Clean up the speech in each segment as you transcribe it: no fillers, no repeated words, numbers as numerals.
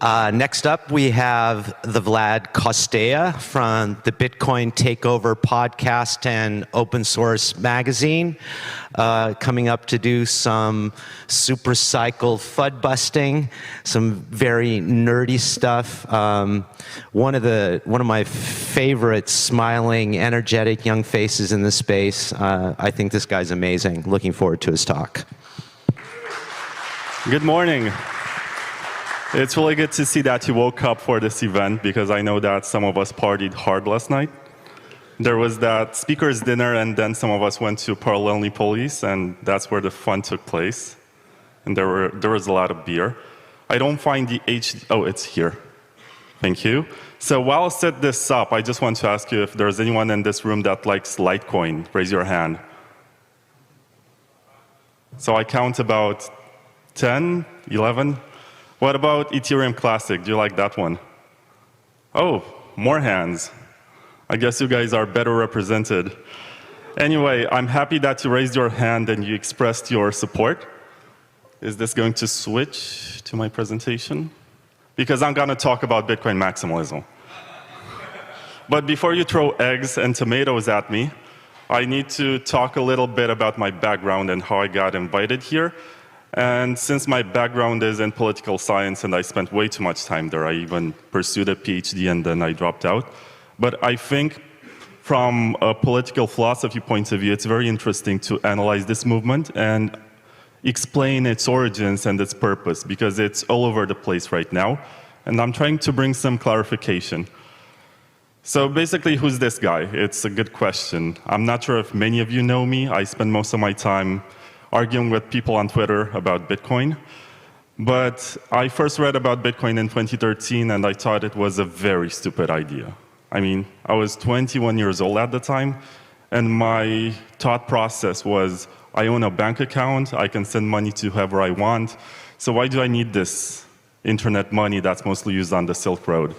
Next up, we have the Vlad Costea from the Bitcoin Takeover podcast and open source magazine, coming up to do some super cycle FUD busting, some very nerdy stuff. One of my favorite smiling, energetic young faces in the space. I think this guy's amazing. Looking forward to his talk. Good morning. It's really good to see that you woke up for this event, because I know that some of us partied hard last night. There was that speaker's dinner, and then some of us went to Parallel Police, and that's where the fun took place. And there was a lot of beer. I don't find the oh, it's here. Thank you. So while I set this up, I just want to ask you if there's anyone in this room that likes Litecoin. Raise your hand. So I count about 10, 11. What about Ethereum Classic? Do you like that one? Oh, more hands. I guess you guys are better represented. Anyway, I'm happy that you raised your hand and you expressed your support. Is this going to switch to my presentation? Because I'm going to talk about Bitcoin maximalism. But before you throw eggs and tomatoes at me, I need to talk a little bit about my background and how I got invited here. And since my background is in political science and I spent way too much time there, I even pursued a PhD and then I dropped out. But I think from a political philosophy point of view, it's very interesting to analyze this movement and explain its origins and its purpose, because it's all over the place right now. And I'm trying to bring some clarification. So basically, who's this guy? It's a good question. I'm not sure if many of you know me. I spend most of my time arguing with people on Twitter about Bitcoin. But I first read about Bitcoin in 2013, and I thought it was a very stupid idea. I mean, I was 21 years old at the time, and my thought process was, I own a bank account, I can send money to whoever I want, so why do I need this internet money that's mostly used on the Silk Road?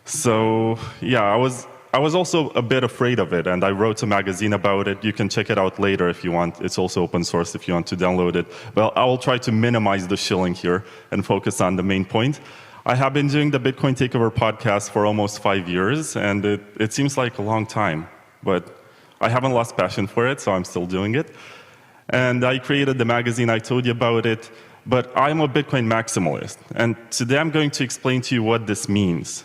So yeah, I was also a bit afraid of it, and I wrote a magazine about it. You can check it out later if you want. It's also open source if you want to download it. Well, I will try to minimize the shilling here and focus on the main point. I have been doing the Bitcoin Takeover podcast for almost 5 years, and it seems like a long time. But I haven't lost passion for it, so I'm still doing it. And I created the magazine, I told you about it. But I'm a Bitcoin maximalist, and today I'm going to explain to you what this means.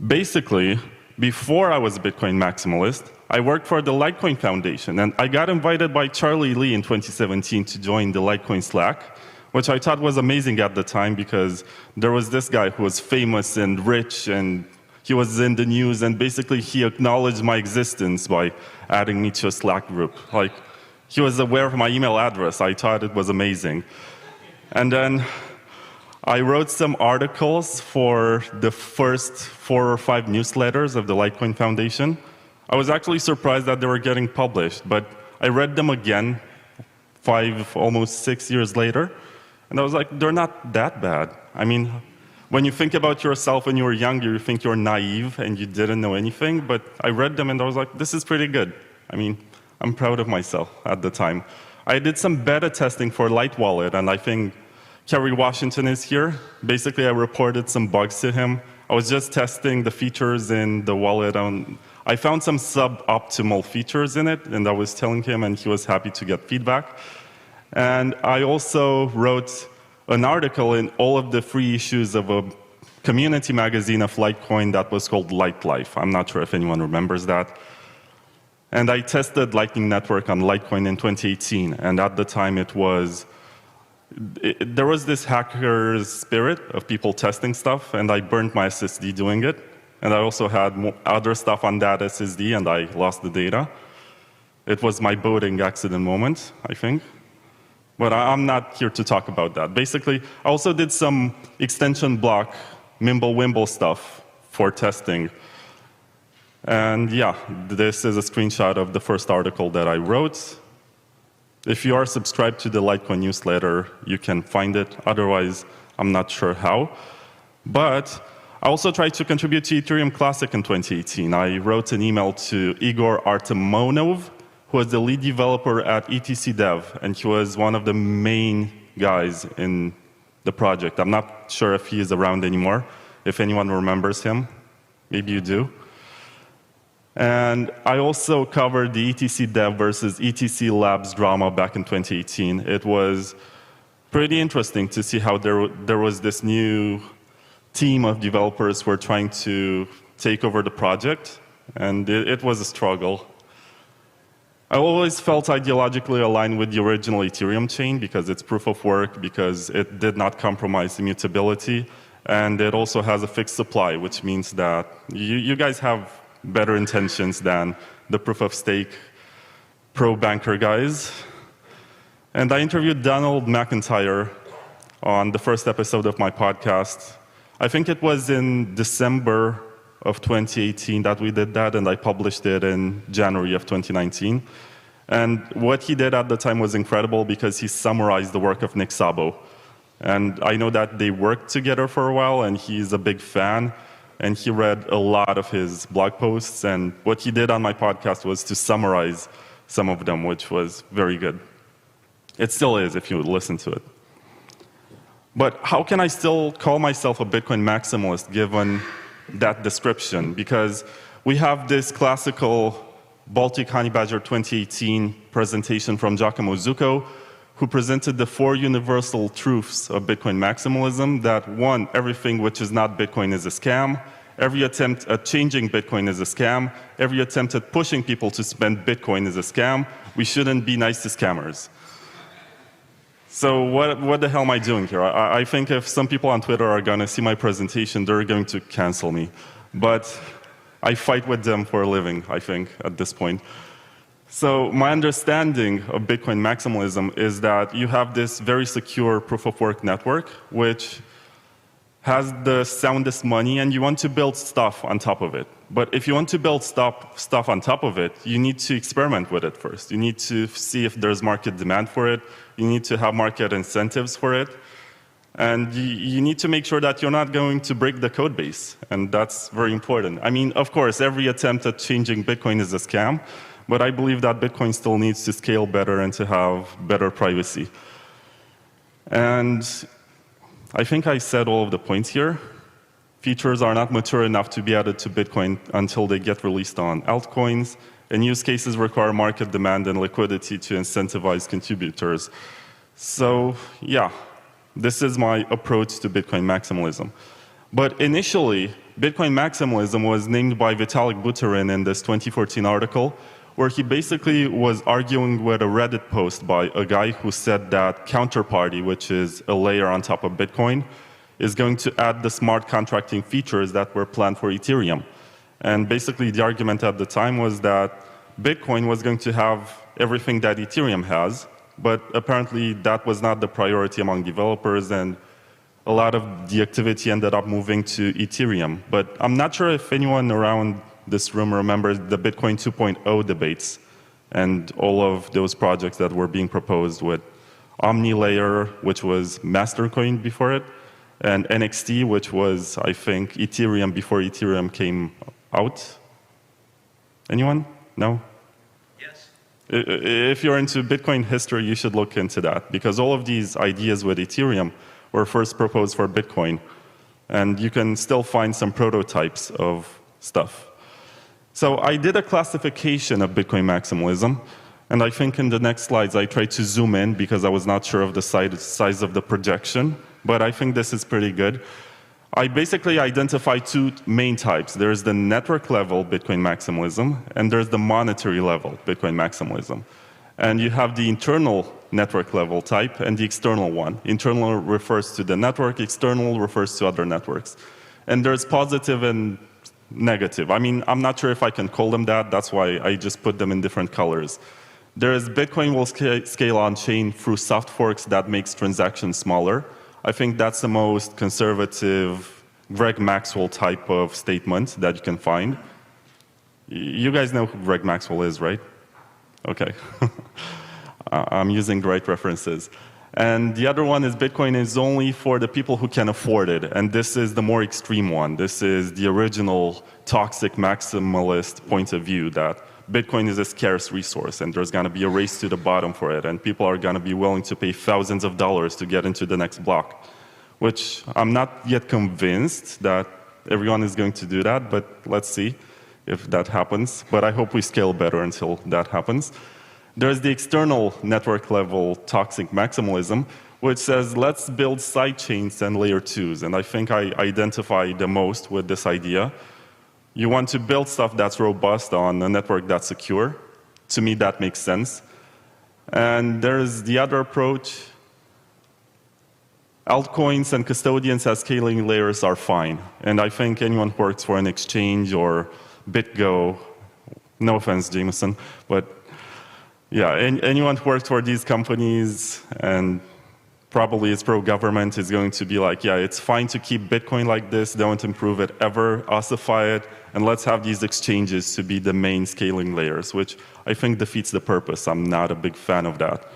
Basically, before I was a Bitcoin maximalist, I worked for the Litecoin Foundation, and I got invited by Charlie Lee in 2017 to join the Litecoin Slack, which I thought was amazing at the time, because there was this guy who was famous and rich, and he was in the news, and basically he acknowledged my existence by adding me to a Slack group. Like, he was aware of my email address. I thought it was amazing. And then I wrote some articles for the first 4 or 5 newsletters of the Litecoin Foundation. I was actually surprised that they were getting published, but I read them again 5, almost 6 years later, and I was like, they're not that bad. I mean, when you think about yourself when you were younger, you think you're naive and you didn't know anything, but I read them and I was like, this is pretty good. I mean, I'm proud of myself at the time. I did some beta testing for Light Wallet, and I think Kerry Washington is here. Basically, I reported some bugs to him. I was just testing the features in the wallet. I found some suboptimal features in it, and I was telling him, and he was happy to get feedback. And I also wrote an article in all of the free issues of a community magazine of Litecoin that was called Light Life. I'm not sure if anyone remembers that. And I tested Lightning Network on Litecoin in 2018, and at the time there was this hacker's spirit of people testing stuff, and I burned my SSD doing it. And I also had other stuff on that SSD, and I lost the data. It was my boating accident moment, I think. But I'm not here to talk about that. Basically, I also did some extension block, Mimble-Wimble stuff for testing. And yeah, this is a screenshot of the first article that I wrote. If you are subscribed to the Litecoin newsletter, you can find it. Otherwise, I'm not sure how. But I also tried to contribute to Ethereum Classic in 2018. I wrote an email to Igor Artemonov, who was the lead developer at ETC Dev, and he was one of the main guys in the project. I'm not sure if he is around anymore, if anyone remembers him. Maybe you do. And I also covered the ETC Dev versus ETC Labs drama back in 2018. It was pretty interesting to see how there was this new team of developers who were trying to take over the project, and it was a struggle. I always felt ideologically aligned with the original Ethereum chain because it's proof of work, because it did not compromise immutability, and it also has a fixed supply, which means that you guys have better intentions than the proof of stake pro-banker guys. And I interviewed Donald McIntyre on the first episode of my podcast. I think it was in December of 2018 that we did that, and I published it in January of 2019. And what he did at the time was incredible because he summarized the work of Nick Szabo. And I know that they worked together for a while, and he's a big fan. And he read a lot of his blog posts, and what he did on my podcast was to summarize some of them, which was very good. It still is if you listen to it. But how can I still call myself a Bitcoin maximalist given that description? Because we have this classical Baltic Honey Badger 2018 presentation from Giacomo Zucco, who presented the 4 universal truths of Bitcoin maximalism, that 1, everything which is not Bitcoin is a scam. Every attempt at changing Bitcoin is a scam. Every attempt at pushing people to spend Bitcoin is a scam. We shouldn't be nice to scammers. So what the hell am I doing here? I think if some people on Twitter are going to see my presentation, they're going to cancel me. But I fight with them for a living, I think, at this point. So my understanding of Bitcoin maximalism is that you have this very secure proof-of-work network, which has the soundest money, and you want to build stuff on top of it. But if you want to build stuff on top of it, you need to experiment with it first. You need to see if there's market demand for it. You need to have market incentives for it. And you need to make sure that you're not going to break the code base, and that's very important. I mean, of course, every attempt at changing Bitcoin is a scam, but I believe that Bitcoin still needs to scale better and to have better privacy. And I think I said all of the points here. Features are not mature enough to be added to Bitcoin until they get released on altcoins, and use cases require market demand and liquidity to incentivize contributors. So, yeah, this is my approach to Bitcoin maximalism. But initially, Bitcoin maximalism was named by Vitalik Buterin in this 2014 article, where he basically was arguing with a Reddit post by a guy who said that Counterparty, which is a layer on top of Bitcoin, is going to add the smart contracting features that were planned for Ethereum. And basically, the argument at the time was that Bitcoin was going to have everything that Ethereum has, but apparently that was not the priority among developers, and a lot of the activity ended up moving to Ethereum. But I'm not sure if anyone around this room remembers the Bitcoin 2.0 debates and all of those projects that were being proposed with OmniLayer, which was Mastercoin before it, and NXT, which was, I think, Ethereum before Ethereum came out. Anyone? No? Yes. If you're into Bitcoin history, you should look into that, because all of these ideas with Ethereum were first proposed for Bitcoin, and you can still find some prototypes of stuff. So I did a classification of Bitcoin maximalism, and I think in the next slides I tried to zoom in because I was not sure of the size of the projection, but I think this is pretty good. I basically identified 2 main types. There's the network level Bitcoin maximalism, and there's the monetary level Bitcoin maximalism. And you have the internal network level type and the external one. Internal refers to the network, external refers to other networks. And there's positive and negative. I mean, I'm not sure if I can call them that. That's why I just put them in different colors. There is Bitcoin will scale on-chain through soft forks that makes transactions smaller. I think that's the most conservative Greg Maxwell type of statement that you can find. You guys know who Greg Maxwell is, right? Okay. I'm using the right references. And the other one is Bitcoin is only for the people who can afford it. And this is the more extreme one. This is the original toxic maximalist point of view that Bitcoin is a scarce resource and there's going to be a race to the bottom for it. And people are going to be willing to pay thousands of dollars to get into the next block. which I'm not yet convinced that everyone is going to do that, but let's see if that happens. But I hope we scale better until that happens. There's the external network level toxic maximalism, which says, let's build sidechains and layer 2s. And I think I identify the most with this idea. You want to build stuff that's robust on a network that's secure. To me, that makes sense. And there's the other approach. Altcoins and custodians as scaling layers are fine. And I think anyone who works for an exchange or BitGo, no offense, Jameson, but yeah, anyone who works for these companies and probably is pro-government is going to be like, yeah, it's fine to keep Bitcoin like this, don't improve it ever, ossify it, and let's have these exchanges to be the main scaling layers, which I think defeats the purpose. I'm not a big fan of that.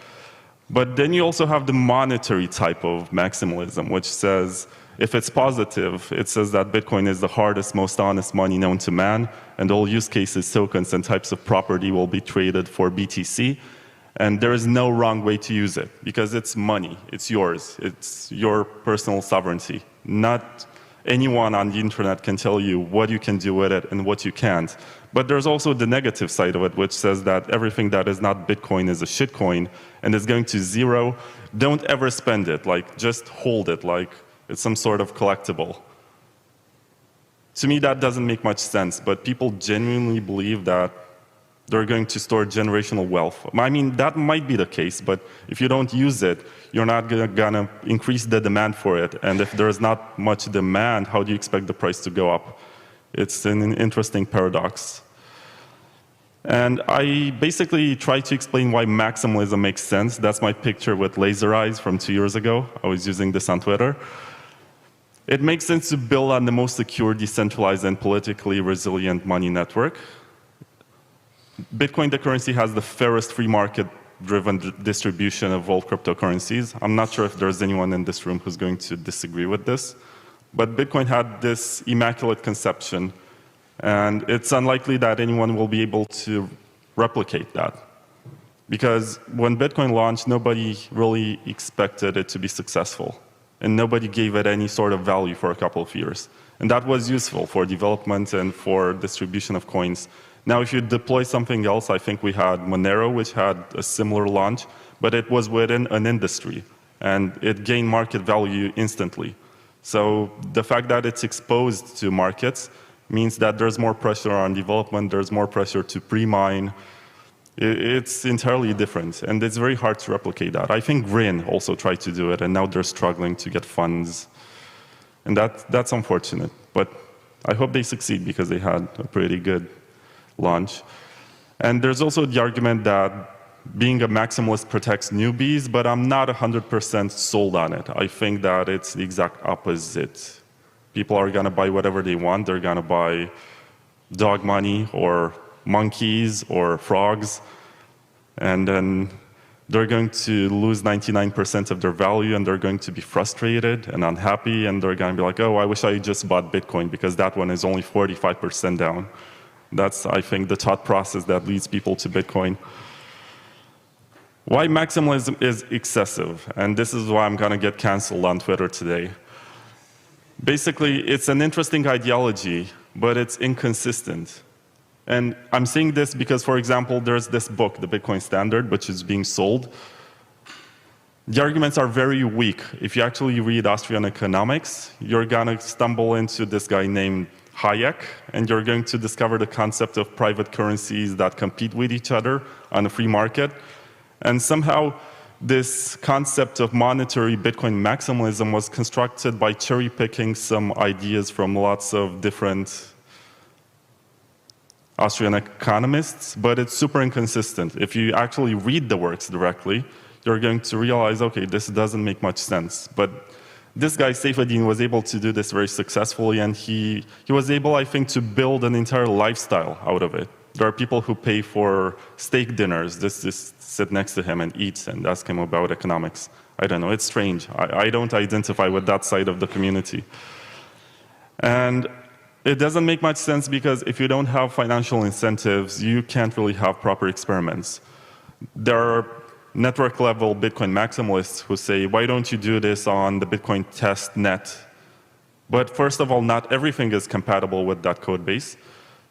But then you also have the monetary type of maximalism, which says, if it's positive, it says that Bitcoin is the hardest, most honest money known to man, and all use cases, tokens, and types of property will be traded for BTC, and there is no wrong way to use it, because it's money, it's yours, it's your personal sovereignty. Not anyone on the internet can tell you what you can do with it and what you can't. But there's also the negative side of it, which says that everything that is not Bitcoin is a shitcoin and is going to zero. Don't ever spend it, like just hold it, like it's some sort of collectible. To me, that doesn't make much sense, but people genuinely believe that they're going to store generational wealth. I mean, that might be the case, but if you don't use it, you're not gonna increase the demand for it. And if there's not much demand, how do you expect the price to go up? It's an interesting paradox. And I basically try to explain why maximalism makes sense. That's my picture with laser eyes from 2 years ago. I was using this on Twitter. It makes sense to build on the most secure, decentralized, and politically resilient money network. Bitcoin, the currency, has the fairest free market-driven distribution of all cryptocurrencies. I'm not sure if there's anyone in this room who's going to disagree with this. But Bitcoin had this immaculate conception, and it's unlikely that anyone will be able to replicate that. Because when Bitcoin launched, nobody really expected it to be successful. And nobody gave it any sort of value for a couple of years. And that was useful for development and for distribution of coins. Now, if you deploy something else, I think we had Monero, which had a similar launch, but it was within an industry, and it gained market value instantly. So the fact that it's exposed to markets means that there's more pressure on development, there's more pressure to pre-mine. It's entirely different, and it's very hard to replicate that. I think Rin also tried to do it, and now they're struggling to get funds. And that's unfortunate, but I hope they succeed because they had a pretty good launch. And there's also the argument that being a maximalist protects newbies, but I'm not 100% sold on it. I think that it's the exact opposite. People are going to buy whatever they want. They're going to buy dog money or monkeys or frogs, and then they're going to lose 99% of their value, and they're going to be frustrated and unhappy, and they're going to be like, oh, I wish I just bought Bitcoin because that one is only 45% down. That's, I think, the thought process that leads people to Bitcoin. Why maximalism is excessive, and this is why I'm going to get canceled on Twitter today. Basically, it's an interesting ideology, but it's inconsistent. And I'm saying this because, for example, there's this book, The Bitcoin Standard, which is being sold. The arguments are very weak. If you actually read Austrian economics, you're going to stumble into this guy named Hayek, and you're going to discover the concept of private currencies that compete with each other on a free market. And somehow, this concept of monetary Bitcoin maximalism was constructed by cherry-picking some ideas from lots of different Austrian economists, but it's super inconsistent. If you actually read the works directly, you're going to realize, okay, this doesn't make much sense. But this guy, Saifedean, was able to do this very successfully, and he was able, I think, to build an entire lifestyle out of it. There are people who pay for steak dinners, just sit next to him and eat and ask him about economics. I don't know, it's strange. I don't identify with that side of the community. And it doesn't make much sense because if you don't have financial incentives, you can't really have proper experiments. There are network-level Bitcoin maximalists who say, why don't you do this on the Bitcoin test net? But first of all, not everything is compatible with that code base.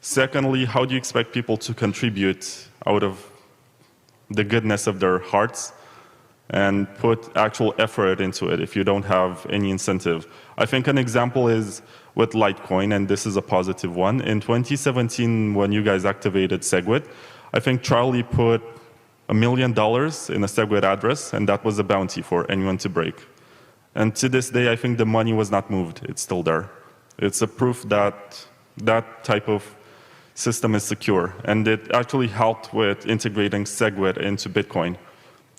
Secondly, how do you expect people to contribute out of the goodness of their hearts and put actual effort into it if you don't have any incentive? I think an example is with Litecoin, and this is a positive one. In 2017, when you guys activated SegWit, I think Charlie put $1 million in a SegWit address, and that was a bounty for anyone to break. And to this day, I think the money was not moved. It's still there. It's a proof that that type of system is secure, and it actually helped with integrating SegWit into Bitcoin.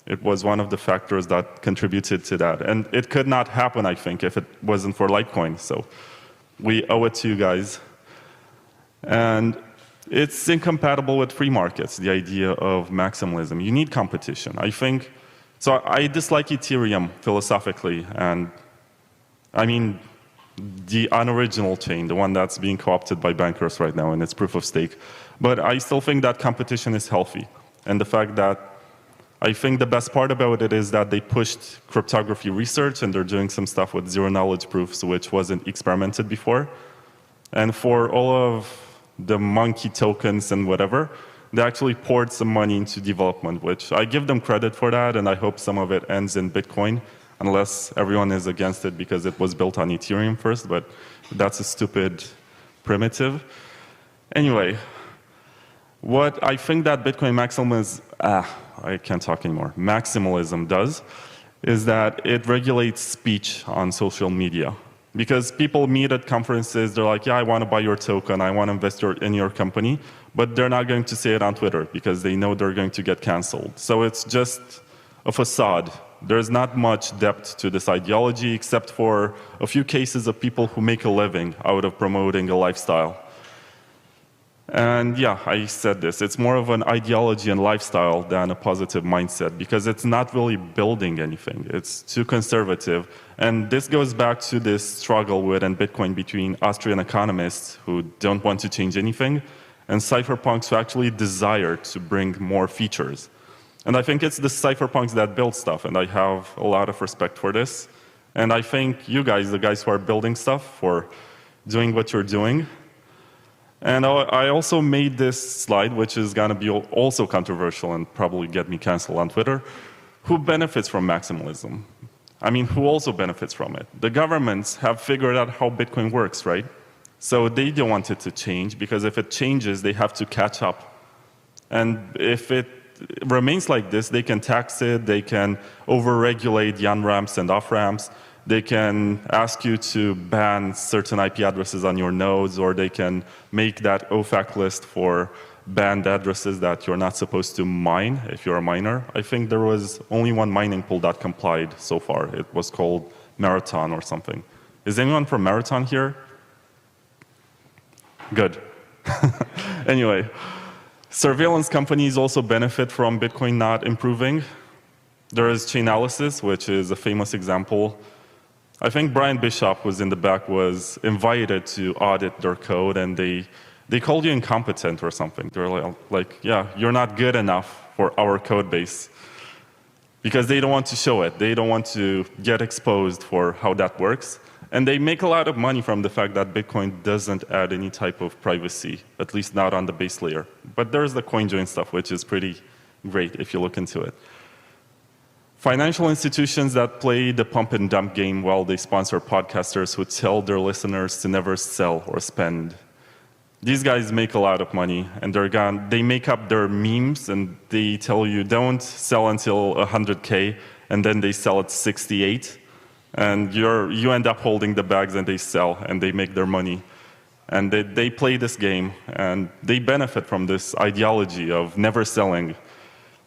It was one of the factors that contributed to that. And it could not happen, I think, if it wasn't for Litecoin. So we owe it to you guys. And it's incompatible with free markets, the idea of maximalism. You need competition. I think, so I dislike Ethereum philosophically, and I mean the unoriginal chain, the one that's being co-opted by bankers right now, and it's proof of stake. But I still think that competition is healthy. And the fact that I think the best part about it is that they pushed cryptography research, and they're doing some stuff with zero-knowledge proofs, which wasn't experimented before. And for all of the monkey tokens and whatever, they actually poured some money into development, which I give them credit for that, and I hope some of it ends in Bitcoin, unless everyone is against it because it was built on Ethereum first, but that's a stupid primitive. Anyway, what I think that Bitcoin maximalism, I can't talk anymore, maximalism does, is that it regulates speech on social media. Because people meet at conferences, they're like, yeah, I want to buy your token, I want to invest in your company, but they're not going to say it on Twitter because they know they're going to get canceled. So it's just a facade. There's not much depth to this ideology except for a few cases of people who make a living out of promoting a lifestyle. And yeah, I said this, it's more of an ideology and lifestyle than a positive mindset because it's not really building anything. It's too conservative. And this goes back to this struggle within Bitcoin between Austrian economists who don't want to change anything and cypherpunks who actually desire to bring more features. And I think it's the cypherpunks that build stuff, and I have a lot of respect for this. And I thank you guys, the guys who are building stuff, for doing what you're doing. And I also made this slide, which is going to be also controversial and probably get me canceled on Twitter. Who benefits from maximalism? I mean, who also benefits from it? The governments have figured out how Bitcoin works, right? So they don't want it to change, because if it changes, they have to catch up. And if it remains like this, they can tax it, they can overregulate the on-ramps and off-ramps, they can ask you to ban certain IP addresses on your nodes, or they can make that OFAC list for banned addresses that you're not supposed to mine if you're a miner. I think there was only one mining pool that complied so far. It was called Marathon or something. Is anyone from Marathon here? Good. Anyway, surveillance companies also benefit from Bitcoin not improving. There is Chainalysis, which is a famous example. I think Brian Bishop, who's in the back, was invited to audit their code, and they called you incompetent or something. They're like, yeah, you're not good enough for our code base. Because they don't want to show it. They don't want to get exposed for how that works. And they make a lot of money from the fact that Bitcoin doesn't add any type of privacy, at least not on the base layer. But there's the CoinJoin stuff, which is pretty great if you look into it. Financial institutions that play the pump and dump game while they sponsor podcasters who tell their listeners to never sell or spend. These guys make a lot of money, and they make up their memes, and they tell you don't sell until 100K, and then they sell at 68, and you end up holding the bags, and they sell, and they make their money. And they play this game, and they benefit from this ideology of never selling.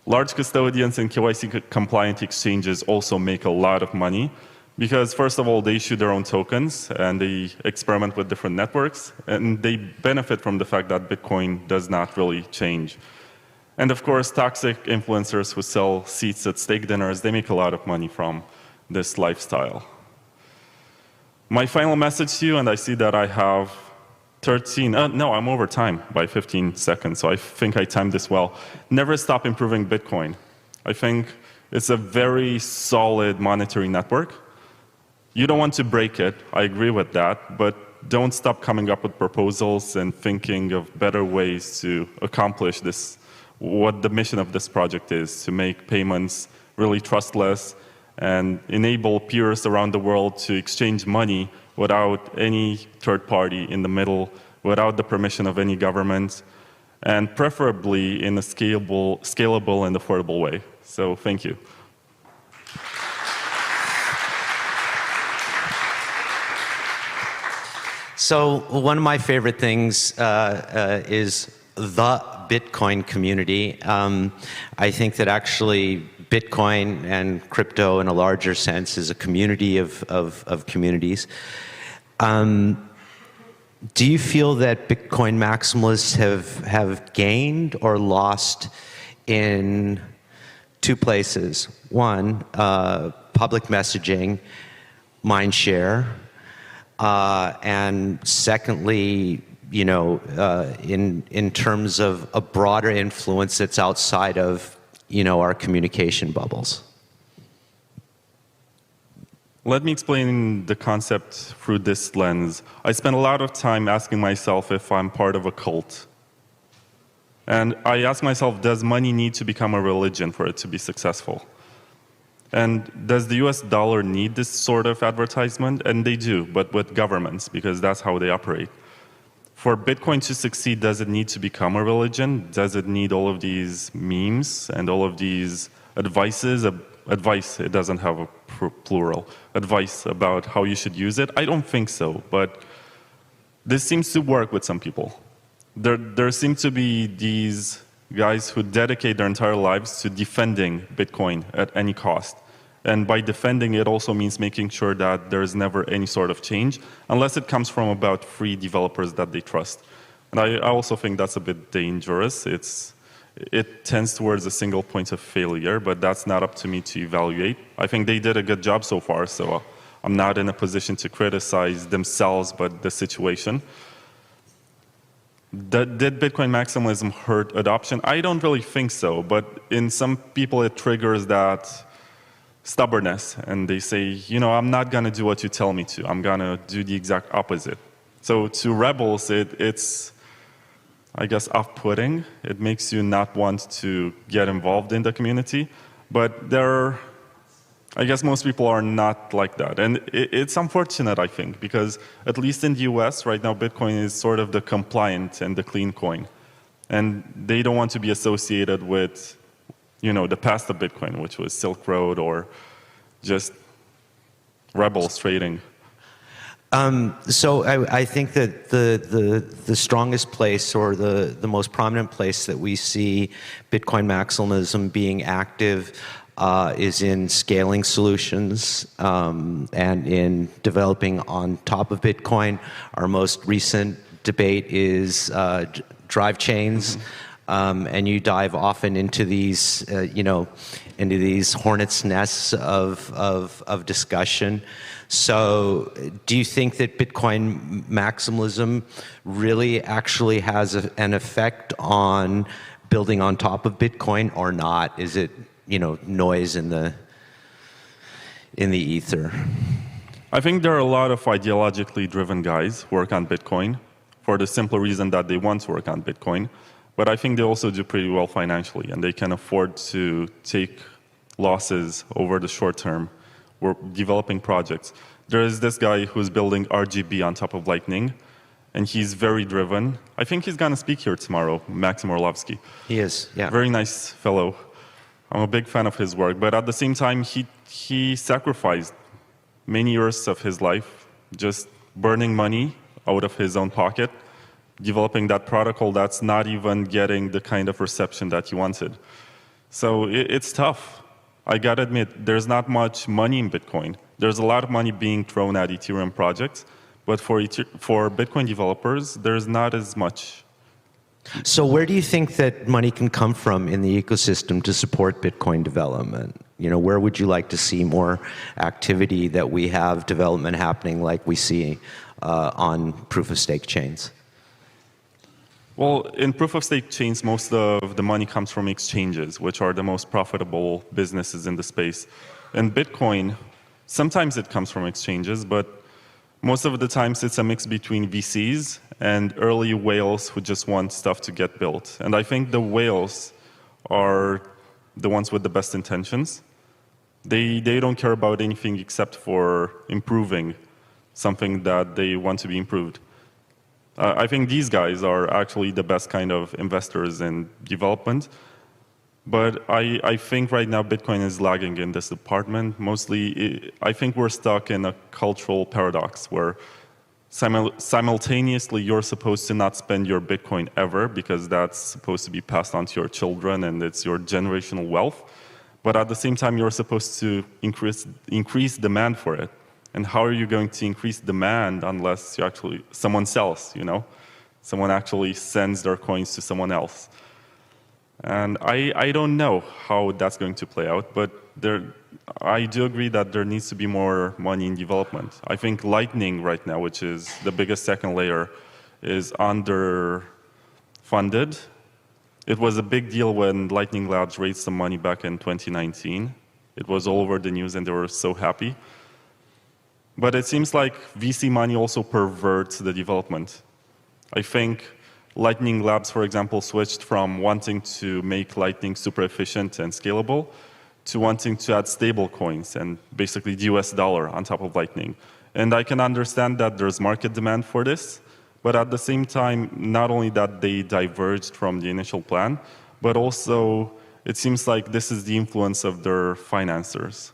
Large custodians and KYC-compliant exchanges also make a lot of money because, first of all, they issue their own tokens and they experiment with different networks, and they benefit from the fact that Bitcoin does not really change. And of course, toxic influencers who sell seats at steak dinners, they make a lot of money from this lifestyle. My final message to you, and I see that I have 13, no, I'm over time by 15 seconds, so I think I timed this well. Never stop improving Bitcoin. I think It's a very solid monetary network. You don't want to break it, I agree with that, but don't stop coming up with proposals and thinking of better ways to accomplish this, what the mission of this project is, to make payments really trustless and enable peers around the world to exchange money without any third party in the middle, without the permission of any government, and preferably in a scalable and affordable way. So thank you. So one of my favorite things is the Bitcoin community. I think that actually Bitcoin and crypto in a larger sense is a community of communities. Do you feel that Bitcoin maximalists have gained or lost in two places? One, public messaging, mind share, and secondly, you know, in terms of a broader influence that's outside of, you know, our communication bubbles? Let me explain the concept through this lens. I spend a lot of time asking myself if I'm part of a cult. And I ask myself, does money need to become a religion for it to be successful? And does the US dollar need this sort of advertisement? And they do, but with governments, because that's how they operate. For Bitcoin to succeed, does it need to become a religion? Does it need all of these memes and all of these advices? Advice, it doesn't have a plural. Advice about how you should use it? I don't think so, but this seems to work with some people. There seem to be these guys who dedicate their entire lives to defending Bitcoin at any cost. And by defending it also means making sure that there's never any sort of change, unless it comes from about free developers that they trust. And I also think that's a bit dangerous. It tends towards a single point of failure, but that's not up to me to evaluate. I think they did a good job so far, so I'm not in a position to criticize themselves, but the situation. Did Bitcoin maximalism hurt adoption? I don't really think so, but in some people it triggers that stubbornness, and they say, you know, I'm not going to do what you tell me to. I'm going to do the exact opposite. So to rebels, it's, I guess, off-putting. It makes you not want to get involved in the community, but I guess most people are not like that. And it's unfortunate, I think, because at least in the US right now, Bitcoin is sort of the compliant and the clean coin. And they don't want to be associated with, you know, the past of Bitcoin, which was Silk Road or just rebels trading. So I think that the strongest place or the most prominent place that we see Bitcoin maximalism being active is in scaling solutions and in developing on top of Bitcoin. Our most recent debate is drive chains. And you dive often into these, you know, into these hornets' nests of discussion. So do you think that Bitcoin maximalism really actually has an effect on building on top of Bitcoin or not? Is it, you know, noise in the ether? I think there are a lot of ideologically driven guys who work on Bitcoin for the simple reason that they want to work on Bitcoin. But I think they also do pretty well financially, and they can afford to take losses over the short term. We're developing projects. There is this guy who's building RGB on top of Lightning, and he's very driven. I think he's going to speak here tomorrow, Maxim Orlovsky. He is, yeah. Very nice fellow. I'm a big fan of his work, but at the same time, he sacrificed many years of his life just burning money out of his own pocket, developing that protocol that's not even getting the kind of reception that he wanted. So it's tough. I gotta admit, there's not much money in Bitcoin. There's a lot of money being thrown at Ethereum projects, but for Bitcoin developers, there's not as much. So where do you think that money can come from in the ecosystem to support Bitcoin development? You know, where would you like to see more activity that we have development happening like we see on proof-of-stake chains? Well, in proof-of-stake chains, most of the money comes from exchanges, which are the most profitable businesses in the space. In Bitcoin, sometimes it comes from exchanges, but most of the times it's a mix between VCs and early whales who just want stuff to get built. And I think the whales are the ones with the best intentions. They don't care about anything except for improving something that they want to be improved. I think these guys are actually the best kind of investors in development. But I think right now Bitcoin is lagging in this department. Mostly, I think we're stuck in a cultural paradox where simultaneously you're supposed to not spend your Bitcoin ever because that's supposed to be passed on to your children and it's your generational wealth. But at the same time, you're supposed to increase demand for it. And how are you going to increase demand unless you actually someone sells, you know? Someone actually sends their coins to someone else. And I don't know how that's going to play out, but I do agree that there needs to be more money in development. I think Lightning right now, which is the biggest second layer, is underfunded. It was a big deal when Lightning Labs raised some money back in 2019. It was all over the news and they were so happy. But it seems like VC money also perverts the development. I think Lightning Labs, for example, switched from wanting to make Lightning super efficient and scalable to wanting to add stable coins and basically the US dollar on top of Lightning. And I can understand that there's market demand for this, but at the same time, not only that they diverged from the initial plan, but also it seems like this is the influence of their financiers.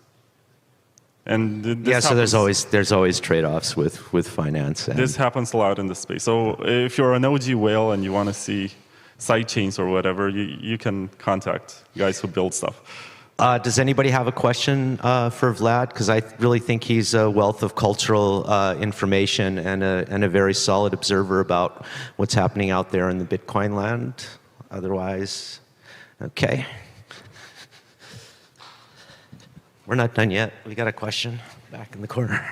And yeah, so there's always trade-offs with finance. This happens a lot in the space. So if you're an OG whale and you want to see sidechains or whatever, you can contact guys who build stuff. Does anybody have a question for Vlad? Because I really think he's a wealth of cultural information and a very solid observer about what's happening out there in the Bitcoin land. Otherwise, okay. We're not done yet. We got a question back in the corner.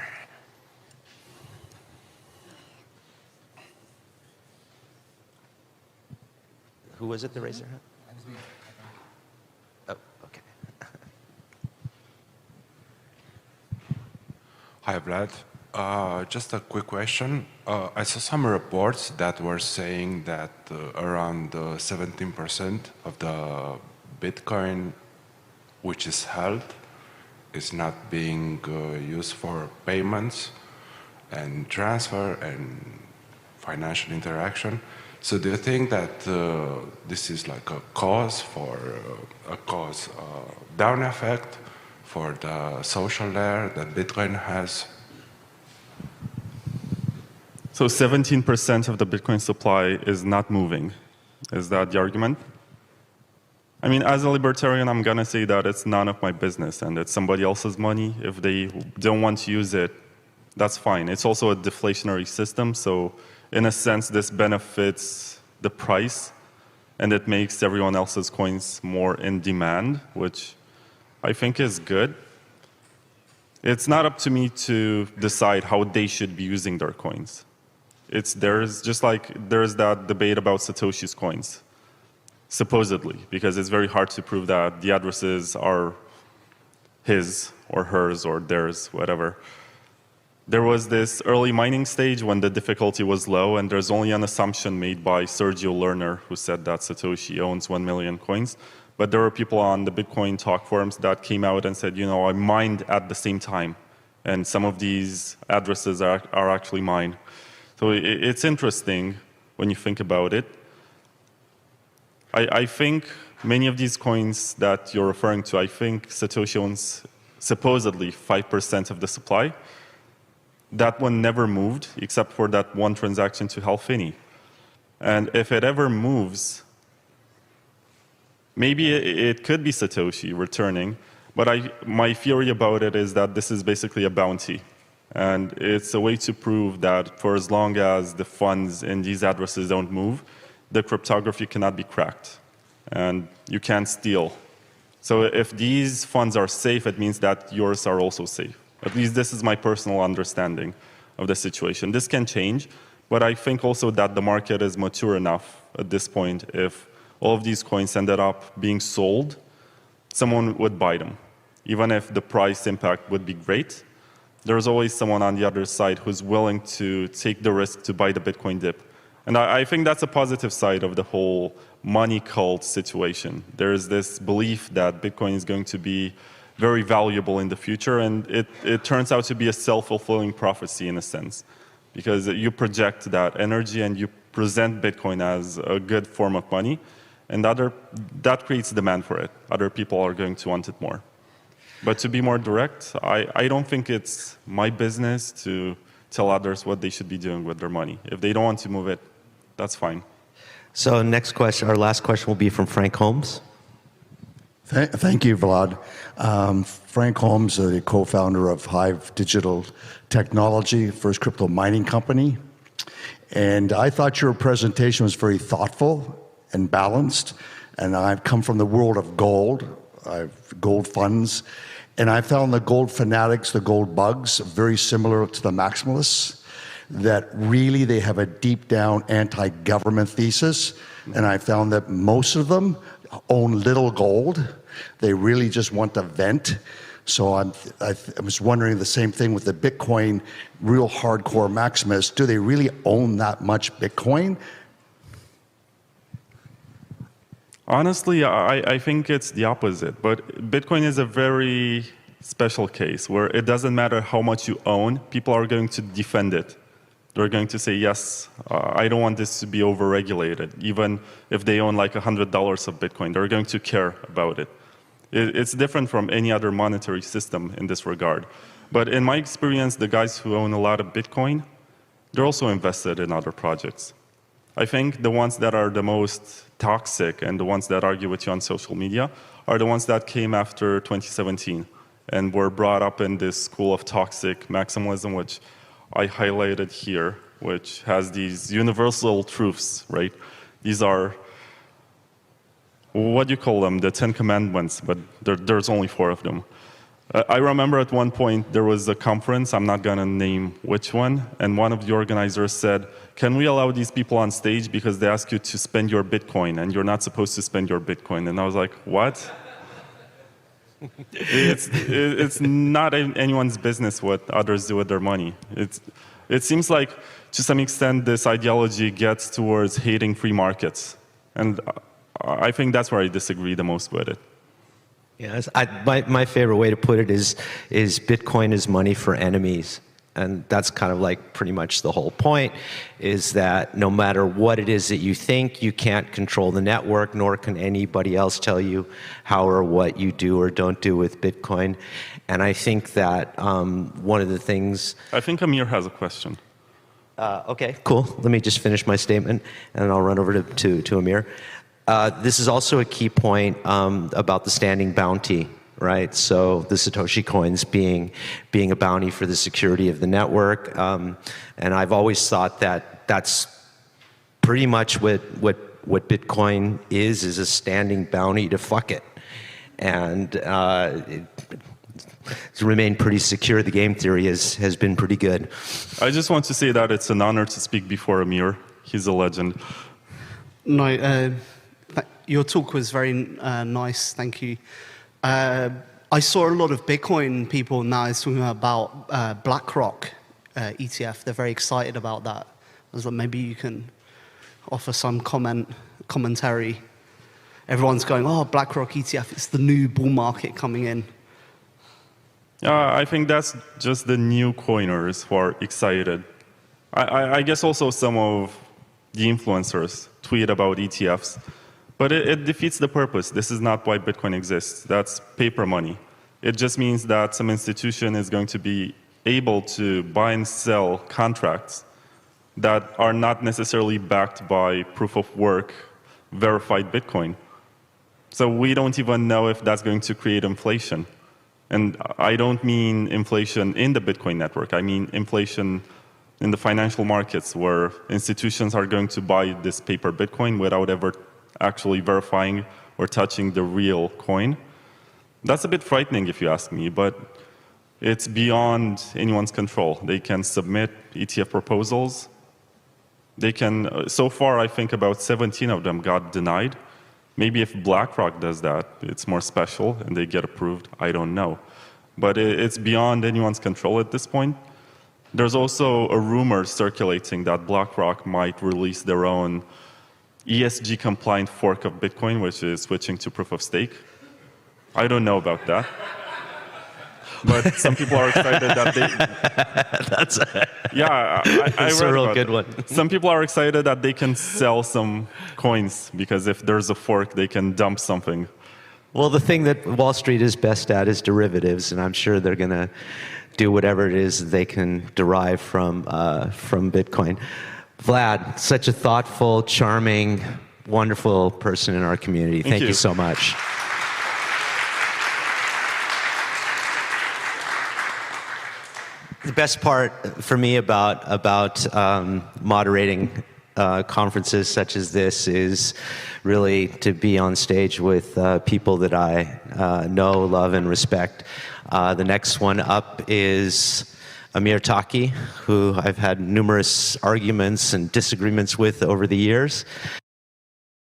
Who was it that raised their hand? Oh, okay. Hi, Vlad. Just a quick question. I saw some reports that were saying that around 17% of the Bitcoin which is held is not being used for payments and transfer and financial interaction. So do you think that this is like a cause for down effect for the social layer that Bitcoin has? So 17% of the Bitcoin supply is not moving. Is that the argument? I mean, as a libertarian, I'm going to say that it's none of my business and it's somebody else's money. If they don't want to use it, that's fine. It's also a deflationary system, so in a sense, this benefits the price and it makes everyone else's coins more in demand, which I think is good. It's not up to me to decide how they should be using their coins. It's theirs, just like there's that debate about Satoshi's coins. Supposedly, because it's very hard to prove that the addresses are his or hers or theirs, whatever. There was this early mining stage when the difficulty was low, and there's only an assumption made by Sergio Lerner, who said that Satoshi owns 1 million coins. But there were people on the Bitcoin talk forums that came out and said, you know, I mined at the same time, and some of these addresses are actually mine. So it's interesting when you think about it. I think many of these coins that you're referring to, I think Satoshi owns supposedly 5% of the supply. That one never moved, except for that one transaction to Halfini. And if it ever moves, maybe it could be Satoshi returning, but my theory about it is that this is basically a bounty. And it's a way to prove that for as long as the funds in these addresses don't move, the cryptography cannot be cracked, and you can't steal. So if these funds are safe, it means that yours are also safe. At least this is my personal understanding of the situation. This can change, But I think also that the market is mature enough at this point. If all of these coins ended up being sold, someone would buy them. Even if the price impact would be great, there's always someone on the other side who's willing to take the risk to buy the Bitcoin dip. And I think that's a positive side of the whole money cult situation. There is this belief that Bitcoin is going to be very valuable in the future, and it turns out to be a self-fulfilling prophecy in a sense, because you project that energy and you present Bitcoin as a good form of money, and that creates demand for it. Other people are going to want it more. But to be more direct, I don't think it's my business to tell others what they should be doing with their money. If they don't want to move it, that's fine. So next question, our last question will be from Frank Holmes. Thank you, Vlad. Frank Holmes, the co-founder of Hive Digital Technology, first crypto mining company. And I thought your presentation was very thoughtful and balanced. And I've come from the world of gold. I've gold funds. And I found the gold fanatics, the gold bugs, very similar to the maximalists, that really they have a deep down anti-government thesis. And I found that most of them own little gold. They really just want to vent. So I was wondering the same thing with the Bitcoin, real hardcore maximalists. Do they really own that much Bitcoin? Honestly, I think it's the opposite. But Bitcoin is a very special case where it doesn't matter how much you own, people are going to defend it. They're going to say, yes, I don't want this to be overregulated. Even if they own like $100 of Bitcoin, they're going to care about it. It's different from any other monetary system in this regard. But in my experience, the guys who own a lot of Bitcoin, they're also invested in other projects. I think the ones that are the most toxic and the ones that argue with you on social media are the ones that came after 2017 and were brought up in this school of toxic maximalism, which I highlighted here, which has these universal truths, right? These are, what do you call them? The 10 Commandments, but there's only 4 of them. I remember at one point there was a conference, I'm not going to name which one, and one of the organizers said, can we allow these people on stage because they ask you to spend your Bitcoin and you're not supposed to spend your Bitcoin? And I was like, what? It's not anyone's business what others do with their money. It seems like, to some extent, this ideology gets towards hating free markets. And I think that's where I disagree the most with it. Yes, my favorite way to put it is Bitcoin is money for enemies. And that's kind of like pretty much the whole point, is that no matter what it is that you think, you can't control the network, nor can anybody else tell you how or what you do or don't do with Bitcoin. And I think that one of the things... I think Amir has a question. Okay, cool. Let me just finish my statement, and I'll run over to Amir. This is also a key point about the standing bounty. Right, so the Satoshi coins being a bounty for the security of the network, and I've always thought that that's pretty much what Bitcoin is a standing bounty to fuck it, and to remain pretty secure. The game theory has been pretty good. I just want to say that it's an honor to speak before Amir. He's a legend. No, your talk was very nice. Thank you. I saw a lot of Bitcoin people now talking about BlackRock ETF. They're very excited about that. I was like, maybe you can offer some commentary. Everyone's going, oh, BlackRock ETF, it's the new bull market coming in. I think that's just the new coiners who are excited. I guess also some of the influencers tweet about ETFs. But it defeats the purpose. This is not why Bitcoin exists. That's paper money. It just means that some institution is going to be able to buy and sell contracts that are not necessarily backed by proof of work, verified Bitcoin. So we don't even know if that's going to create inflation. And I don't mean inflation in the Bitcoin network. I mean inflation in the financial markets where institutions are going to buy this paper Bitcoin without ever actually verifying or touching the real coin. That's a bit frightening if you ask me, but it's beyond anyone's control. They can submit ETF proposals They can, so far I think about 17 of them got denied. Maybe if BlackRock does that, it's more special and they get approved, I don't know. But it's beyond anyone's control at this point. There's also a rumor circulating that BlackRock might release their own ESG-compliant fork of Bitcoin, which is switching to proof of stake. I don't know about that. But some people are excited that they... That's That's a real good one. Some people are excited that they can sell some coins, because if there's a fork, they can dump something. Well, the thing that Wall Street is best at is derivatives, and I'm sure they're going to do whatever it is they can derive from Bitcoin. Vlad, such a thoughtful, charming, wonderful person in our community. Thank you so much. The best part for me about moderating conferences such as this is really to be on stage with people that I know, love, and respect. The next one up is Amir Taki, who I've had numerous arguments and disagreements with over the years.